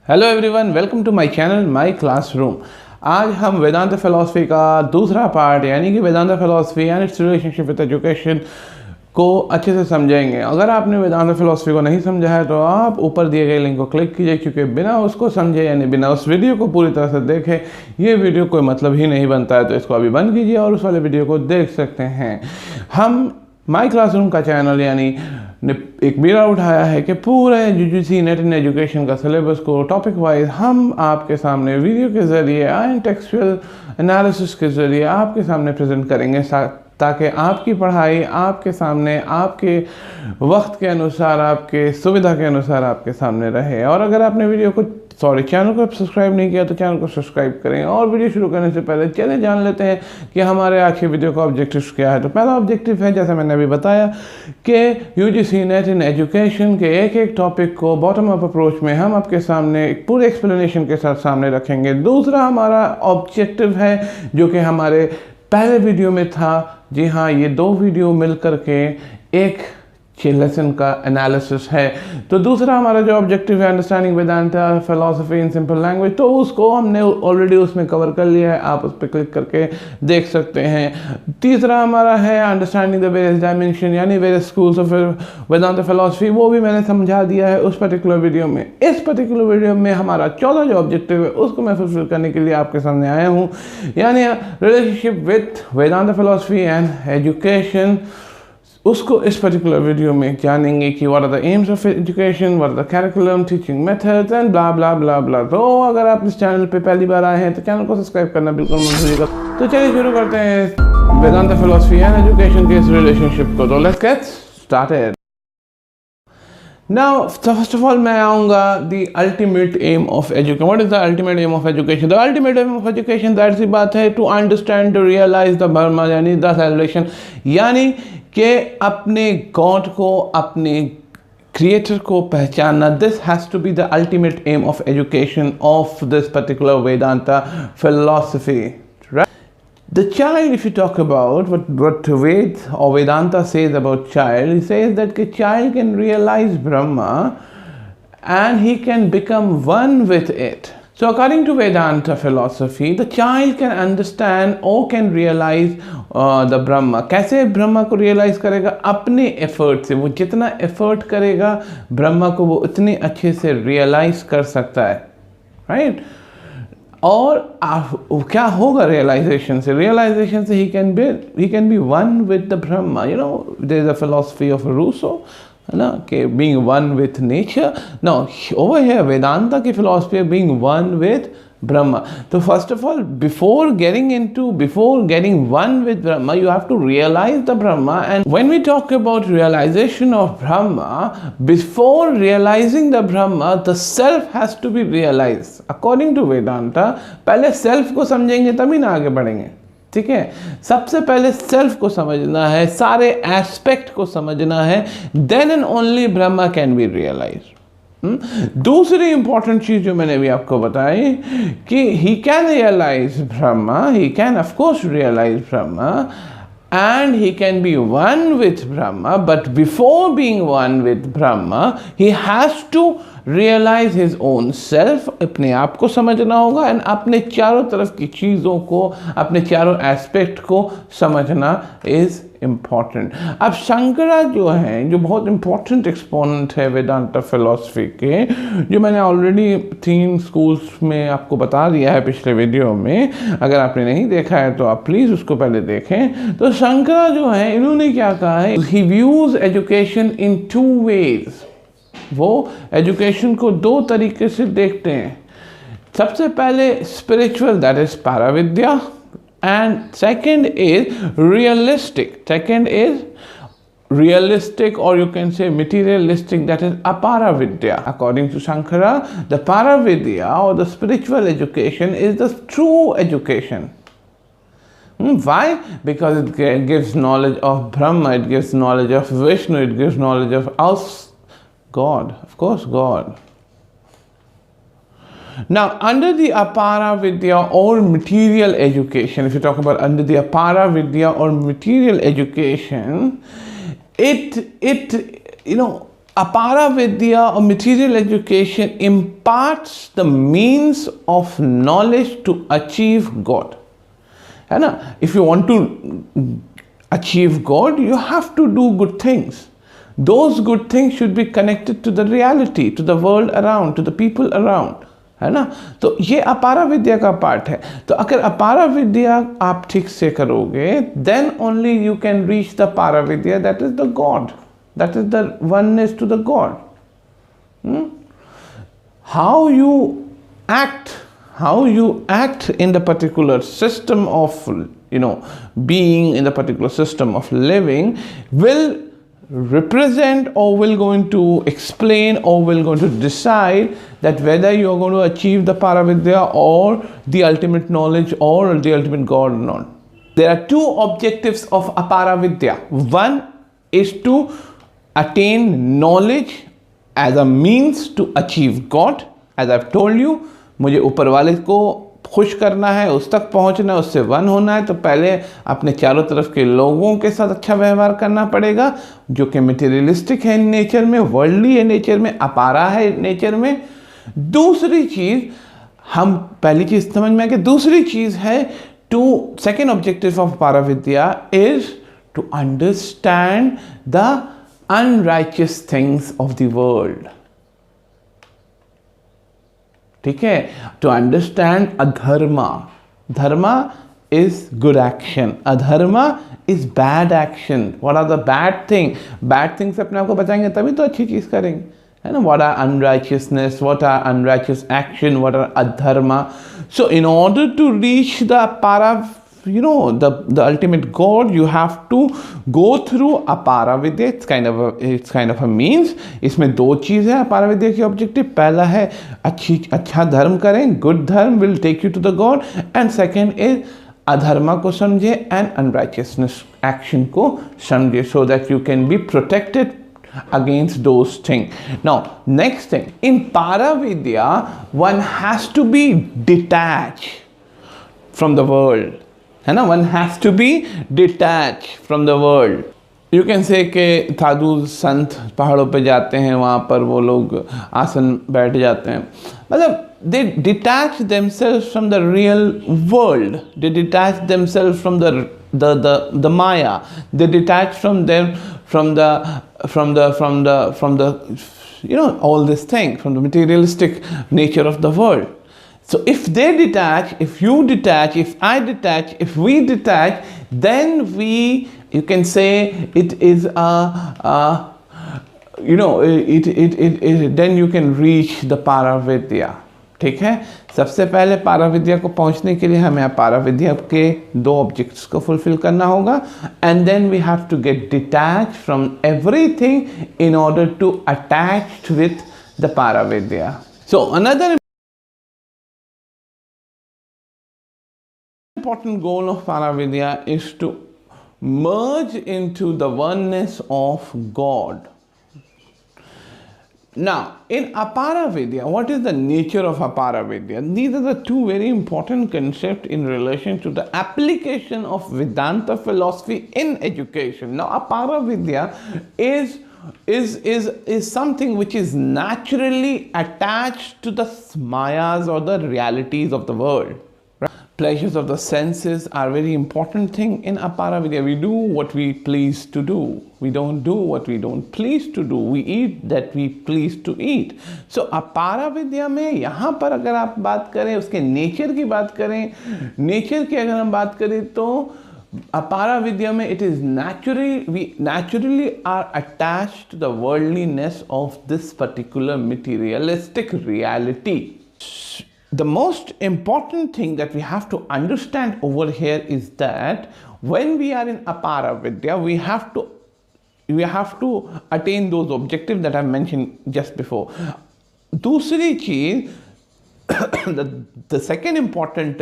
Hello everyone, welcome to my channel my classroom. आज हम Vedanta philosophy का दूसरा पार्ट यानी कि Vedanta philosophy and its relationship with education को अच्छे से समझेंगे। अगर आपने वेदांत फिलॉसफी को नहीं समझा है तो आप ऊपर दिए गए लिंक को क्लिक कीजिए, क्योंकि बिना उसको समझे यानी बिना उस वीडियो को पूरी तरह से देखे ये वीडियो कोई मतलब ही नहीं बनता है। तो इसको अभी बंद कीजिए और उस वाले वीडियो को देख सकते हैं। हम माय क्लासरूम का चैनल यानी ने एक बीड़ा उठाया है कि पूरे UGC N.T.A एजुकेशन का सिलेबस को टॉपिक वाइज हम आपके सामने वीडियो के ज़रिए एंड टेक्सचुअल एनालिसिस के ज़रिए आपके सामने प्रेजेंट करेंगे, ताकि आपकी पढ़ाई आपके सामने आपके वक्त के अनुसार आपके सुविधा के अनुसार आपके सामने रहे। और अगर आपने वीडियो को चैनल को सब्सक्राइब नहीं किया तो चैनल को सब्सक्राइब करें। और वीडियो शुरू करने से पहले चलिए जान लेते हैं कि हमारे आज की वीडियो का ऑब्जेक्टिव क्या है। तो पहला ऑब्जेक्टिव है, जैसे मैंने अभी बताया, कि UGC N.T.A एजुकेशन के एक एक टॉपिक को बॉटम अप अप्रोच में हम आपके सामने एक पूरे एक्सप्लेनेशन के साथ सामने रखेंगे। दूसरा हमारा ऑब्जेक्टिव है जो कि हमारे पहले वीडियो में था। जी हाँ, ये दो वीडियो मिल करके एक लेसन का एनालिसिस है। तो दूसरा हमारा जो ऑब्जेक्टिव है, understanding Vedanta philosophy in simple language, तो उसको हमने ऑलरेडी उसमें कवर कर लिया है, आप उस पर क्लिक करके देख सकते हैं। तीसरा हमारा है अंडरस्टैंडिंग द वेरियस डायमेंशन यानी various schools of Vedanta philosophy, वो भी मैंने समझा दिया है उस पर्टिकुलर वीडियो में। इस पर्टिकुलर वीडियो में हमारा चौथा जो ऑब्जेक्टिव है उसको मैं फुलफिल करने के लिए आपके सामने आया हूँ, यानी relationship with Vedanta philosophy and education. उसको इस पर्टिकुलर वीडियो में जानेंगे कि what are the aims of education, what are the curriculum, teaching methods and blah blah blah blah. तो अगर आप इस चैनल पे पहली बार आए हैं तो चैनल को सब्सक्राइब करना बिल्कुल मत भूलिएगा। तो चलिए शुरू करते हैं वेदांत फिलॉसफी एंड एजुकेशन के इस रिलेशनशिप को। तो let's get started. Now first of all मैं आऊँगा the ultimate aim of education. What is the ultimate aim of education? The ultimate aim of education, that सी बात है, to understand, to realise the Brahman यानी the salvation, यानी कि अपने God को, अपने क्रिएटर को पहचानना। This has to be the ultimate aim of education of this particular Vedanta philosophy. The child, if you talk about what Vedanta says about child, he says that the child can realize Brahma and he can become one with it. So according to Vedanta philosophy, the child can understand or can realize the Brahma. कैसे ब्रह्मा को realize करेगा? अपने effort से। वो जितना effort करेगा ब्रह्मा को वो उतने अच्छे से realize कर सकता है, right? और क्या होगा रियलाइजेशन से? रियलाइजेशन से he can be one with the Brahma. You know, there is a philosophy of Rousseau, है ना, कि being one with nature. Now over here Vedanta की philosophy of being one with Brahma. So first of all, before getting one with Brahma, you have to realize the Brahma. And when we talk about realization of Brahma, before realizing the Brahma, the self has to be realized. According to Vedanta, पहले self को समझेंगे तभी ना आगे बढ़ेंगे, ठीक है? सबसे पहले सेल्फ को समझना है, सारे एस्पेक्ट को समझना है, then and only Brahma can be realise. दूसरी इंपॉर्टेंट चीज जो मैंने अभी आपको बताई कि he can realise Brahma, he can of course realise Brahma and he can be one with Brahma, but before being one with Brahma, he has to realize his own self. अपने आप को समझना होगा एंड अपने चारों तरफ की चीज़ों को, अपने चारों एस्पेक्ट को समझना इज इम्पॉर्टेंट। अब शंकरा जो हैं, जो बहुत इम्पॉर्टेंट एक्सपोनेंट है वेदांता फिलॉसफी के, जो मैंने ऑलरेडी 3 स्कूल्स में आपको बता दिया है पिछले वीडियो में, अगर आपने नहीं देखा है तो आप प्लीज़ उसको पहले देखें। तो शंकरा जो है, इन्होंने क्या कहा है, he views education in 2 ways। वो एजुकेशन को 2 तरीके से देखते हैं। सबसे पहले spiritual, that is paravidya, and second is realistic or you can say materialistic, that is aparavidya. According to Shankara, the paravidya or the spiritual education is the true education. Why? Because it gives knowledge of Brahma, it gives knowledge of Vishnu, it gives knowledge of us, God, of course God. Now, under the apara vidya or material education, if you talk about under the apara vidya or material education, it Apara Vidya or material education imparts the means of knowledge to achieve God. है ना? If you want to achieve God, you have to do good things. Those good things should be connected to the reality, to the world around, to the people around. है ना? तो ये अपारा विद्या का part है. तो अगर अपारा विद्या आप ठीक से करोगे, then only you can reach the para vidya, that is the God. That is the oneness to the God. How you act in the particular system of, being, in the particular system of living, will represent or will going to explain or will going to decide that whether you are going to achieve the Paravidya or the ultimate knowledge or the ultimate God or not. There are two objectives of Aparavidya. One is to attain knowledge as a means to achieve God. As I've told you, मुझे ऊपर वाले को खुश करना है, उस तक पहुंचना है, उससे वन होना है, तो पहले अपने चारों तरफ के लोगों के साथ अच्छा व्यवहार करना पड़ेगा, जो कि मटेरियलिस्टिक है नेचर में, वर्ल्डली है नेचर में, अपारा है नेचर में. दूसरी चीज, हम पहली चीज समझ में आ गई. दूसरी चीज है to second objective of apara vidya is to understand the unrighteous things of the world. ठीक है? To understand adharma. Dharma is good action, adharma is bad action. What are the bad thing? Bad thing से अपने आप को बचाएंगे तभी तो अच्छी चीज करेंगे, है ना? What are unrighteousness, what are unrighteous action, what are adharma. So in order to reach the para, the ultimate God, you have to go through apara vidya. It's kind of a means. इसमें दो चीज़ है अपारा विद्या की ऑब्जेक्टिव. पहला है अच्छा धर्म करें, good धर्म will take you to the God, and second is अधर्मा को समझे एंड अनराइचियसनेस एक्शन को समझे, so that you can be protected against those things. Now next thing, in Paravidya one has to be detached from the world, है ना? One has to be detached from the world. You can say कि साधु संत पहाड़ों पे जाते हैं, वहाँ पर वो लोग आसन बैठ जाते हैं, मतलब they detach themselves from the real world. They detach themselves from the Maya. They detach from them from the all this thing, from the materialistic nature of the world. So if they detach, if you detach, if I detach, if we detach, then you can say it is then you can reach the Paravidya. ठीक है? सबसे पहले पाराविद्या को पहुंचने के लिए हमें पाराविद्या के दो ऑब्जेक्ट्स को फुलफिल करना होगा, and then we have to get detach from everything in order to attach with the पाराविद्या. So another important goal of Paravidya is to merge into the oneness of God. Now, in Aparavidya, what is the nature of Aparavidya? These are the two very important concepts in relation to the application of Vedanta philosophy in education. Now, Aparavidya is something which is naturally attached to the mayas or the realities of the world. Pleasures of the senses are very important thing in Aparavidya. We do what we please to do. We don't do what we don't please to do. We eat that we please to eat. So Aparavidya में यहाँ पर अगर आप बात करें, उसके nature की बात करें, नेचर की अगर हम बात करें तो Aparavidya में it is we naturally are attached to the worldliness of this particular materialistic reality. The most important thing that we have to understand over here is that when we are in Aparavidya, we have to attain those objectives that I mentioned just before. दूसरी चीज, the second important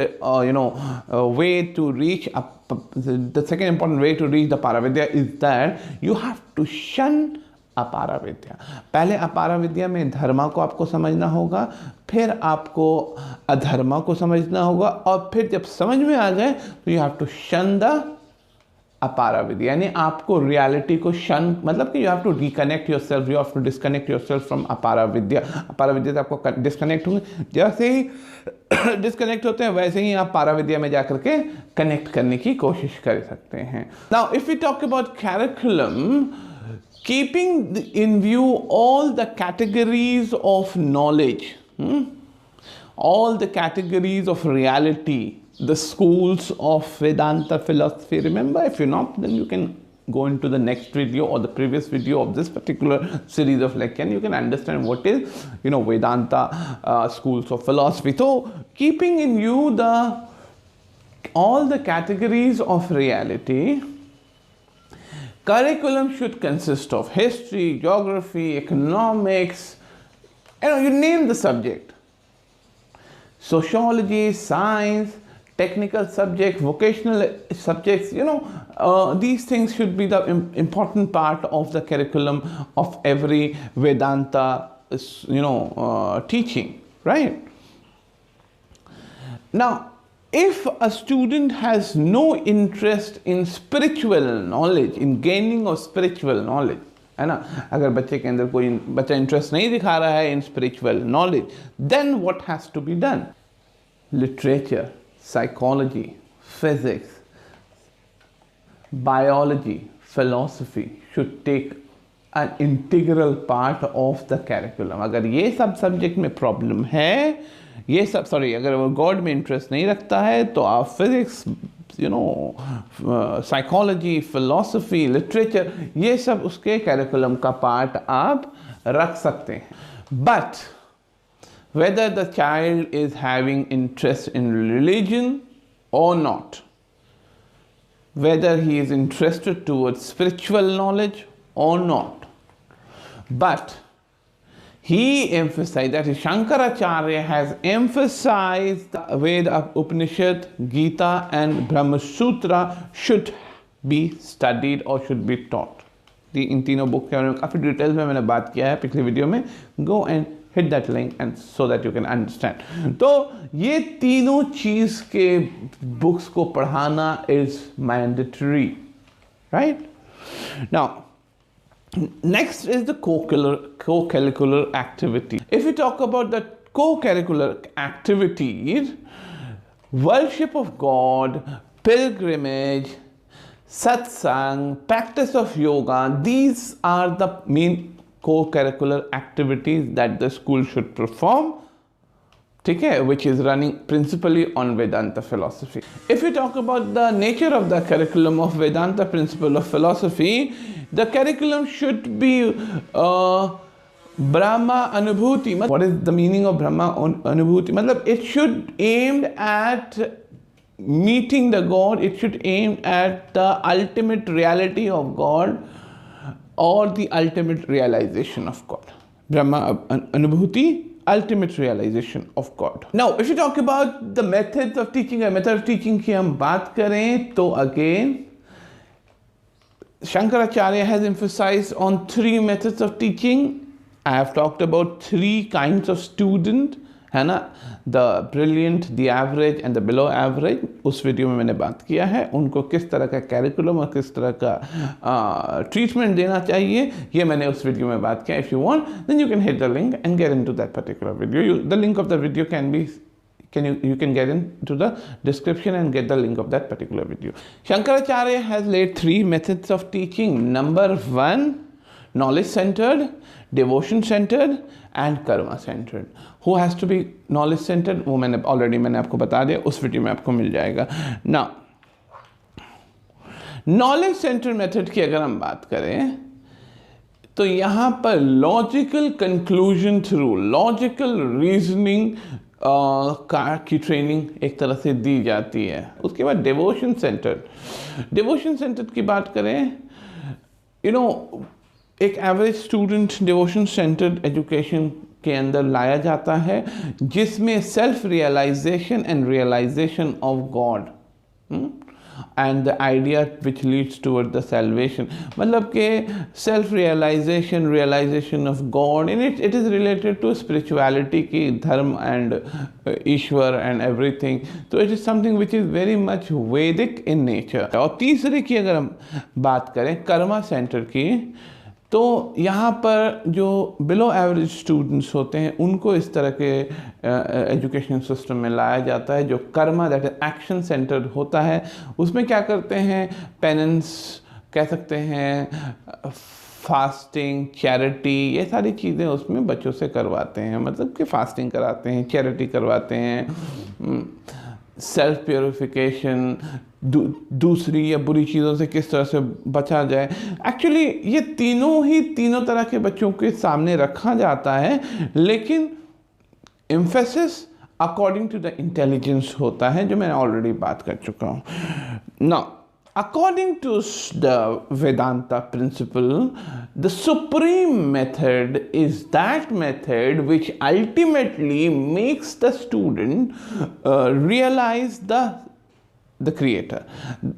way to reach the second important way to reach the Paravidya is that you have to shun अपाराविद्या. पहले अपाराविद्या में धर्मा को आपको समझना होगा, फिर आपको अधर्मा को समझना होगा, और फिर जब समझ में आ जाए तो you have to shun the अपारा विद्या, यानी आपको रियलिटी को शन, मतलब कि you have to reconnect yourself, you have to disconnect yourself from अपारा विद्या। अपारा विद्या से आपको डिस्कनेक्ट होंगे, जैसे ही डिस्कनेक्ट होते हैं वैसे ही आप पारा विद्या में जाकर के कनेक्ट करने की कोशिश कर सकते हैं। Now if we talk about curriculum, keeping in view all the categories of knowledge, all the categories of reality, the schools of Vedanta philosophy. Remember, if you're not, then you can go into the next video or the previous video of this particular series of lecture, and you can understand what is, Vedanta schools of philosophy. So, keeping in view all the categories of reality, curriculum should consist of history, geography, economics, you name the subject. Sociology, science, technical subjects, vocational subjects, these things should be the important part of the curriculum of every Vedanta, teaching, right? Now, if a student has no interest in spiritual knowledge, in gaining of spiritual knowledge, है ना, अगर बच्चे के अंदर कोई बच्चा interest नहीं दिखा रहा है in spiritual knowledge, then what has to be done? Literature, psychology, physics, biology, philosophy should take an integral part of the curriculum. अगर ये सब सब्जेक्ट में प्रॉब्लम है, अगर वो गॉड में इंटरेस्ट नहीं रखता है, तो आप फिजिक्स, साइकोलॉजी, फिलॉसफी, लिटरेचर, ये सब उसके कैरिकुलम का पार्ट आप रख सकते हैं। But whether the child is having interest in religion or not, whether he is interested towards spiritual knowledge or not, but he emphasized, that is Shankaracharya has emphasized the Veda, Upanishad, Gita and Brahma Sutra should be studied or should be taught. इन तीनों book के बारे में काफ़ी details में मैंने बात किया है पिछली वीडियो में। Go and hit that link and so that you can understand. तो ये तीनों चीज़ के बुक्स को पढ़ाना is mandatory, right? Now next is the co-curricular activity. If we talk about the co-curricular activities, worship of God, pilgrimage, satsang, practice of yoga, these are the main co-curricular activities that the school should perform, which is running principally on Vedanta philosophy. If we talk about the nature of the curriculum of Vedanta principle of philosophy, the curriculum should be Brahma Anubhuti. What is the meaning of Brahma Anubhuti? It should aim at meeting the God, it should aim at the ultimate reality of God or the ultimate realization of God. Brahma Anubhuti, ultimate realization of God. Now, if you talk about the methods of teaching, method of teaching की हम बात करें तो again Shankaracharya has emphasized on 3 methods of teaching. I have talked about 3 kinds of student, है ना, the brilliant, the average and the below average. उस video में मैंने बात किया है उनको किस तरह का कैरिकुलम और किस तरह का ट्रीटमेंट देना चाहिए, ये मैंने उस वीडियो में बात किया. If you want, then you can hit the link and get into that particular video. The link of the video can be you can get into the description and get the link of that particular video. Shankaracharya has laid 3 methods of teaching. Number 1, knowledge centered, devotion centered and karma centered. Who has to be knowledge centered? वो मैंने आपको बता दिया, उस video में आपको मिल जाएगा. Now, knowledge centered method की अगर हम बात करें तो यहाँ पर logical conclusion through logical reasoning की ट्रेनिंग एक तरह से दी जाती है. उसके बाद डिवोशन सेंटर्ड की बात करें, एक average student devotion centred education के अंदर लाया जाता है जिसमें self realisation and realisation of God and the idea which leads toward the salvation. मतलब कि self realization of God, in it is related to spirituality की धर्म and ईश्वर and everything. तो it is something which is very much Vedic in nature. और तीसरे की अगर हम बात करें कर्मा सेंटर की, तो यहाँ पर जो बिलो एवरेज स्टूडेंट्स होते हैं उनको इस तरह के एजुकेशन सिस्टम में लाया जाता है जो Karma that is action centred होता है। उसमें क्या करते हैं, पेनेंस कह सकते हैं, फास्टिंग, चैरिटी, ये सारी चीज़ें उसमें बच्चों से करवाते हैं। मतलब कि फास्टिंग कराते हैं, चैरिटी करवाते हैं, सेल्फ प्योरिफिकेशन, दूसरी या बुरी चीज़ों से किस तरह से बचा जाए। एक्चुअली ये तीनों तरह के बच्चों के सामने रखा जाता है, लेकिन emphasis according to the intelligence होता है, जो मैं ऑलरेडी बात कर चुका हूँ। Now according to the Vedanta principle, the supreme method is that method which ultimately makes the student realize the creator,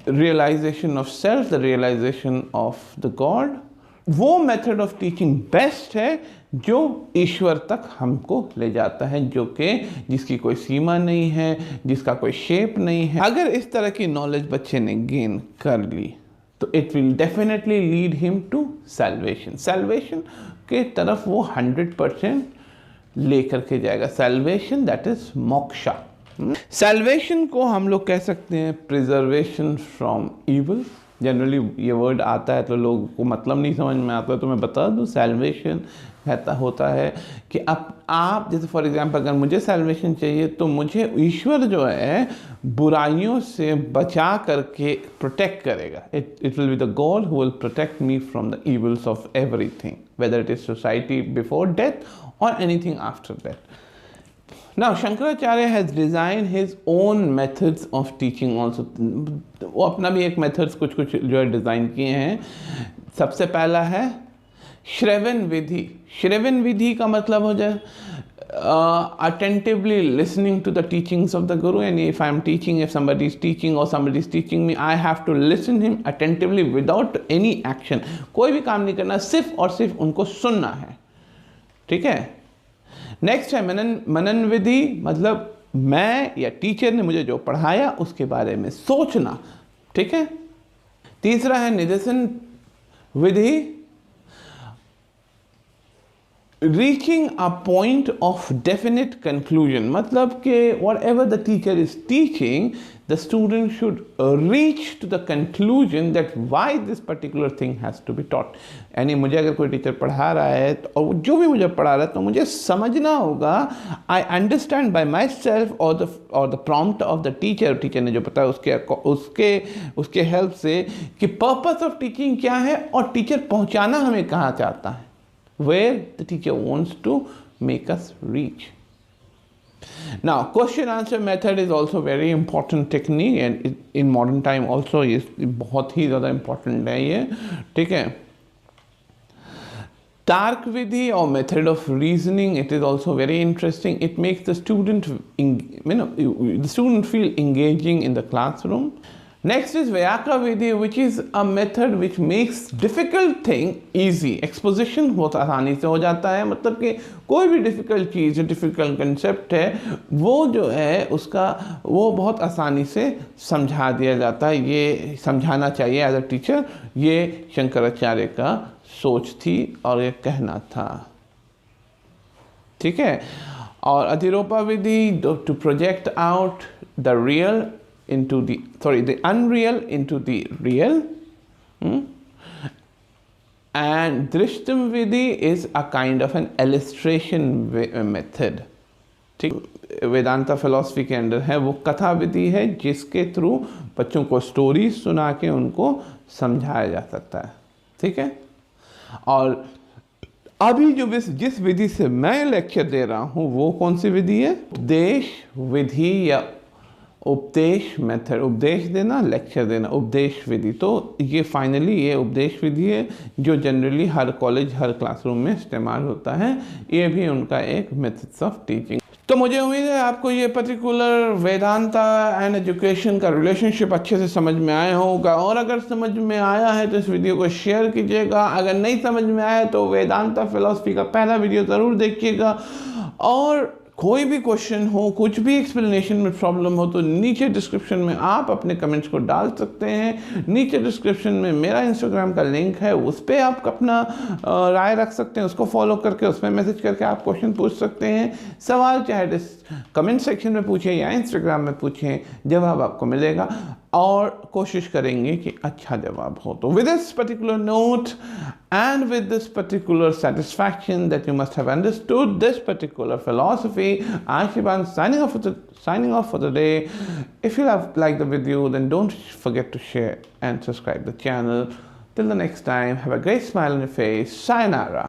realization of self, the realization of the God. वो method of teaching best है जो ईश्वर तक हमको ले जाता है, जो कि जिसकी कोई सीमा नहीं है, जिसका कोई शेप नहीं है। अगर इस तरह की नॉलेज बच्चे ने गेन कर ली तो it will definitely lead him to salvation. Salvation के तरफ वो 100% लेकर के जाएगा। Salvation that is moksha. Salvation को हम लोग कह सकते हैं प्रिजर्वेशन फ्रॉम इविल। जनरली ये वर्ड आता है तो लोगों को मतलब नहीं समझ में आता, तो मैं बता दूं सैल्वेशन होता है कि आप जैसे फॉर एग्जांपल अगर मुझे सैल्वेशन चाहिए तो मुझे ईश्वर जो है बुराइयों से बचा करके प्रोटेक्ट करेगा। It will be the God who will protect me from the evils of everything, whether it is society before death और anything after death. Now Shankaracharya has designed his own methods of teaching also. वो अपना भी एक methods कुछ जो है design किए हैं। सबसे पहला है श्रवण विधि। श्रवण विधि का मतलब हो जाए attentively listening to the teachings of the Guru, and if I am teaching, if somebody is teaching or somebody is teaching me, I have to listen him attentively without any action. कोई भी काम नहीं करना, सिर्फ और सिर्फ उनको सुनना है। ठीक है। नेक्स्ट है मनन विधि, मतलब मैं या टीचर ने मुझे जो पढ़ाया उसके बारे में सोचना। ठीक है। तीसरा है निदर्शन विधि, reaching a point of definite conclusion, मतलब कि whatever the teacher is teaching the student should reach to the conclusion that why this particular thing has to be taught. यानी मुझे अगर कोई टीचर पढ़ा रहा है और जो भी मुझे पढ़ा रहा है तो मुझे समझना होगा, I understand by myself और the prompt of the teacher ने जो बताया उसके हेल्प से कि पर्पस ऑफ टीचिंग क्या है और टीचर पहुंचाना हमें कहाँ चाहता है, where the teacher wants to make us reach. Now question answer method is also very important technique, and in modern time also ये बहुत ही ज़्यादा important है ये। ठीक है। Tark Vidhi or method of reasoning, it is also very interesting. It makes the student feel engaging in the classroom. Next is Vyaka Vidhi, which is a method which makes difficult thing easy. Exposition बहुत आसानी से हो जाता है, मतलब कि कोई भी difficult चीज़, difficult concept है, वो जो है उसका वो बहुत आसानी से समझा दिया जाता है। ये समझाना चाहिए एज अ टीचर, ये शंकराचार्य का सोच थी और ये कहना था। ठीक है। और अधिरोपा विधि, to project out the real into the unreal into the real. And Drishtam Vidhi is a kind of an illustration method. ठीक, वेदांता फिलॉसफी के अंदर है, वो कथा विधि है जिसके थ्रू बच्चों को स्टोरी सुना के उनको समझाया जा सकता है। ठीक है। और अभी जो जिस विधि से मैं लेक्चर दे रहा हूँ वो कौन सी विधि है? उपदेश विधि या उपदेश मेथड, उपदेश देना, लेक्चर देना, उपदेश विधि। तो ये फाइनली ये उपदेश विधि है जो जनरली हर कॉलेज हर क्लासरूम में इस्तेमाल होता है। ये भी उनका एक मेथड्स ऑफ टीचिंग। तो मुझे उम्मीद है आपको ये पर्टिकुलर वेदांता एंड एजुकेशन का रिलेशनशिप अच्छे से समझ में आया होगा, और अगर समझ में आया है तो इस वीडियो को शेयर कीजिएगा। अगर नहीं समझ में आया तो वेदांता फिलॉसफी का पहला वीडियो ज़रूर देखिएगा, और कोई भी क्वेश्चन हो, कुछ भी एक्सप्लेनेशन में प्रॉब्लम हो तो नीचे डिस्क्रिप्शन में आप अपने कमेंट्स को डाल सकते हैं। नीचे डिस्क्रिप्शन में मेरा इंस्टाग्राम का लिंक है, उस पर आप अपना राय रख सकते हैं, उसको फॉलो करके उसमें मैसेज करके आप क्वेश्चन पूछ सकते हैं। सवाल चाहे कमेंट सेक्शन में पूछें या इंस्टाग्राम में पूछें, जवाब आपको मिलेगा, और कोशिश करेंगे कि अच्छा जवाब हो। तो with this particular note and with this particular satisfaction that you must have understood this particular philosophy, Ashiban signing off for the day. If you have liked the video, then don't forget to share and subscribe the channel. Till the next time, have a great smile on your face. Sayonara.